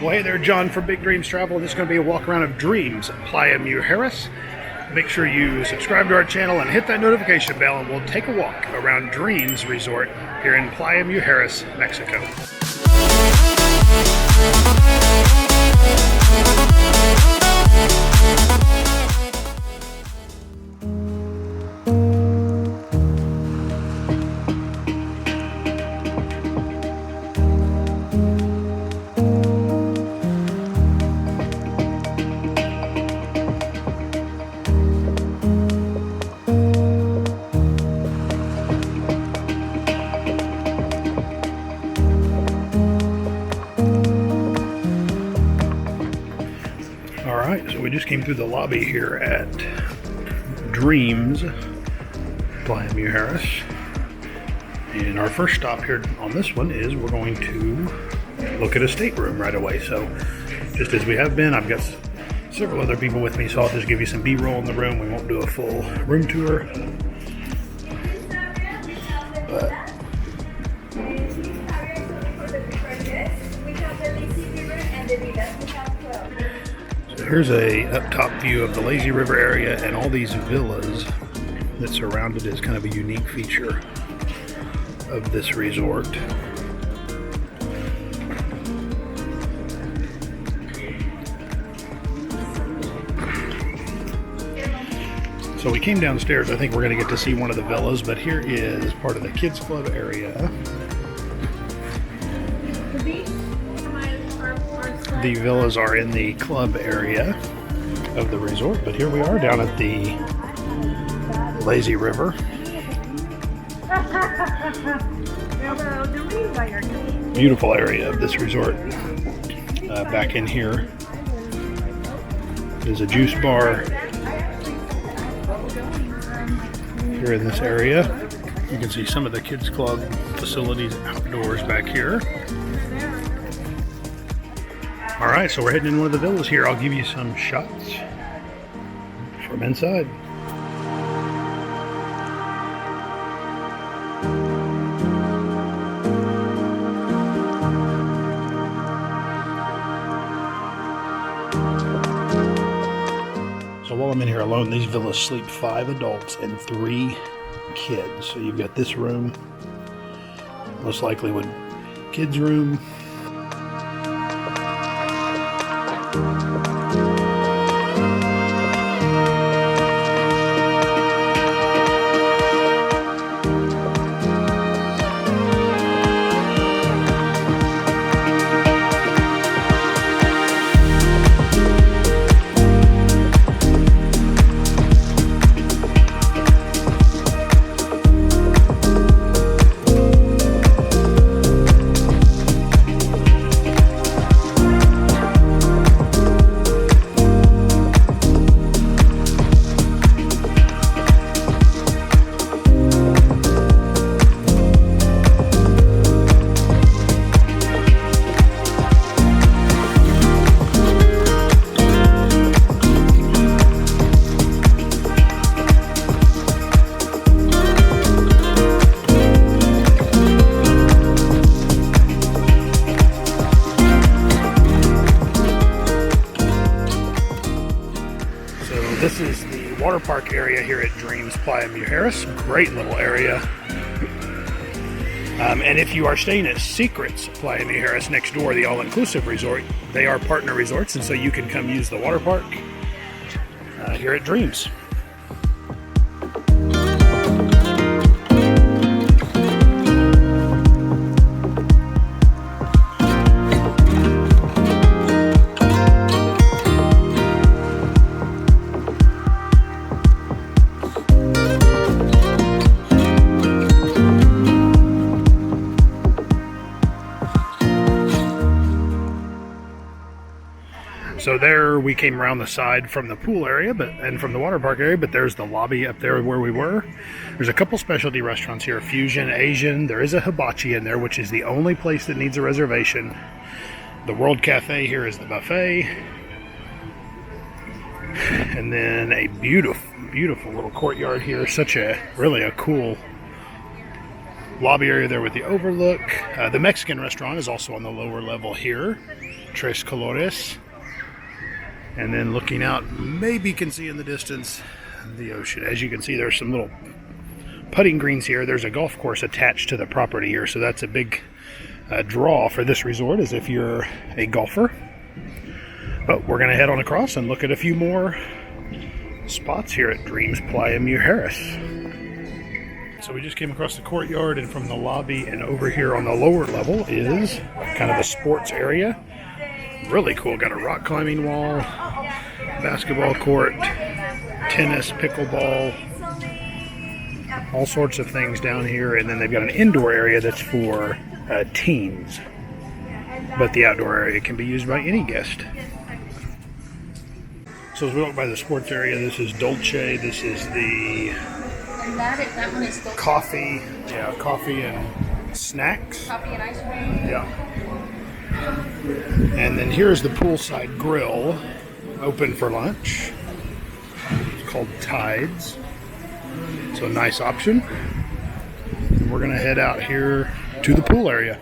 Well, hey there, John from Big Dreams Travel, and this is going to be a walk around of Dreams Playa Mujeres. Make sure you subscribe to our channel and hit that notification bell, and we'll take a walk around Dreams Resort here in Playa Mujeres, Mexico. Alright, so we just came through the lobby here at Dreams Playa Mujeres. And our first stop here on this one is we're going to look at a stateroom right away. So just as we have been, I've got several other people with me, so I'll just give you some B-roll in the room. We won't do a full room tour. So here's a up-top view of the Lazy River area, and all these villas that surround it is kind of a unique feature of this resort. So we came downstairs. I think we're going to get to see one of the villas, but here is part of the kids club area. The villas are in the club area of the resort, but here we are down at the Lazy River. Beautiful area of this resort. Back in here is a juice bar. Here in this area, you can see some of the kids club facilities outdoors back here. All right, so we're heading in one of the villas here. I'll give you some shots from inside. So while I'm in here alone, these villas sleep 5 adults and 3 kids. So you've got this room, most likely with kids' room. This is the water park area here at Dreams Playa Mujeres. Great little area. And if you are staying at Secrets Playa Mujeres next door, the all-inclusive resort, they are partner resorts, and so you can come use the water park here at Dreams. So there we came around the side from the pool area and from the water park area, but there's the lobby up there where we were. There's a couple specialty restaurants here, Fusion, Asian. There is a hibachi in there, which is the only place that needs a reservation. The World Cafe here is the buffet. And then a beautiful, beautiful little courtyard here. Such a, really a cool lobby area there with the overlook. The Mexican restaurant is also on the lower level here, Tres Colores. And then looking out, maybe you can see in the distance the ocean. As you can see, there's some little putting greens here. There's a golf course attached to the property here, so that's a big draw for this resort, as if you're a golfer. But we're going to head on across and look at a few more spots here at Dreams Playa Mujeres. So we just came across the courtyard, and from the lobby and over here on the lower level is kind of a sports area. Really cool. Got a rock climbing wall, basketball court, tennis, pickleball, all sorts of things down here. And then they've got an indoor area that's for teens, but the outdoor area can be used by any guest. So as we walk by the sports area, this is Dolce. This is the that one is coffee. Yeah, coffee and snacks. coffee and ice cream. Yeah. And then here's the poolside grill, open for lunch. It's called Tides. So a nice option. And we're gonna head out here to the pool area.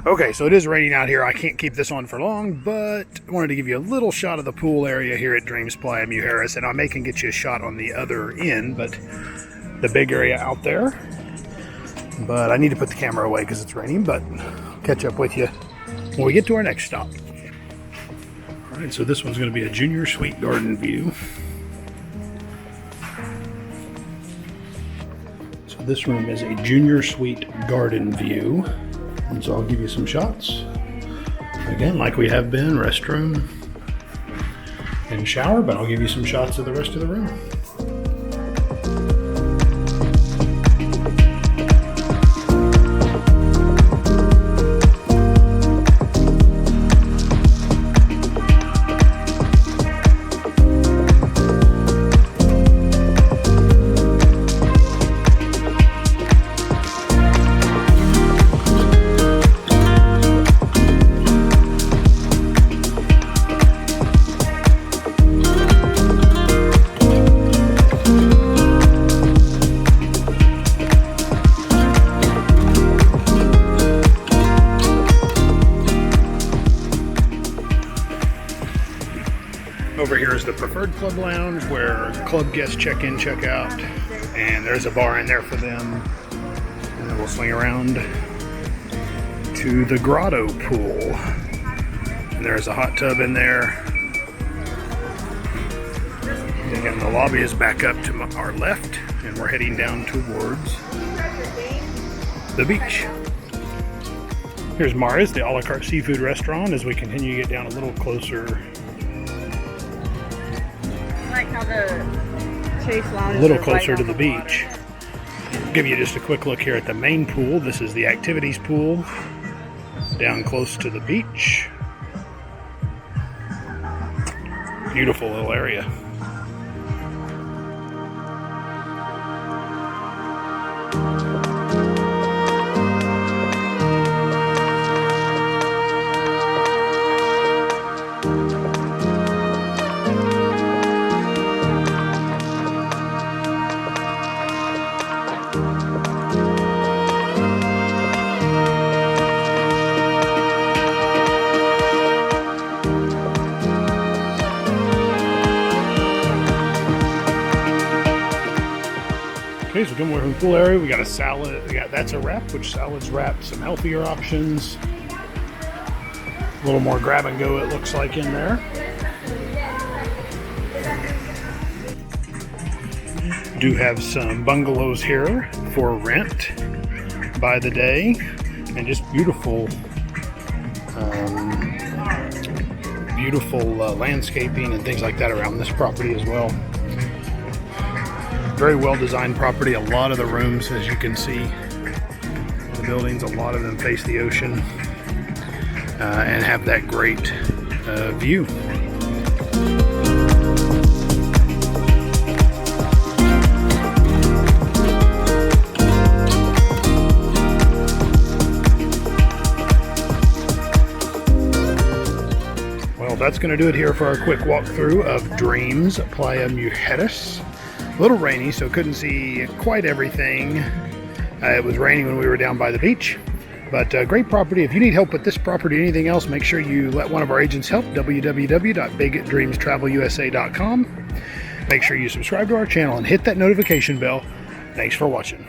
Okay, so it is raining out here. I can't keep this on for long, but I wanted to give you a little shot of the pool area here at Dreams Playa Mujeres, and I may can get you a shot on the other end, but the big area out there. But I need to put the camera away because it's raining, but I'll catch up with you when we get to our next stop. All right, so this one's going to be a junior suite garden view. So this room is a junior suite garden view. And so I'll give you some shots. Again, like we have been, restroom and shower, but I'll give you some shots of the rest of the room. Over here is the Preferred Club Lounge, where club guests check in, check out, and there's a bar in there for them. And then we'll swing around to the Grotto Pool. And there's a hot tub in there. And the lobby is back up to our left, and we're heading down towards the beach. Here's Mara's, the a la carte seafood restaurant, as we continue to get down a little closer. Like how the Chase Lounge A little closer to the beach. Give you just a quick look here at the main pool. This is the activities pool down close to the beach. Beautiful little area. Okay, so coming from the pool area, we got a salad. That's a wrap, which salads wrap, some healthier options. A little more grab and go, it looks like, in there. Do have some bungalows here for rent by the day, and just beautiful, landscaping and things like that around this property as well. Very well designed property. A lot of the rooms, as you can see, the buildings, a lot of them face the ocean and have that great view. Well, that's going to do it here for our quick walkthrough of Dreams Playa Mujeres. A little rainy, so couldn't see quite everything It was raining when we were down by the beach. But great property. If you need help with this property or anything else, make sure you let one of our agents help. www.bigdreamstravelusa.com. Make sure you subscribe to our channel and hit that notification bell. Thanks for watching.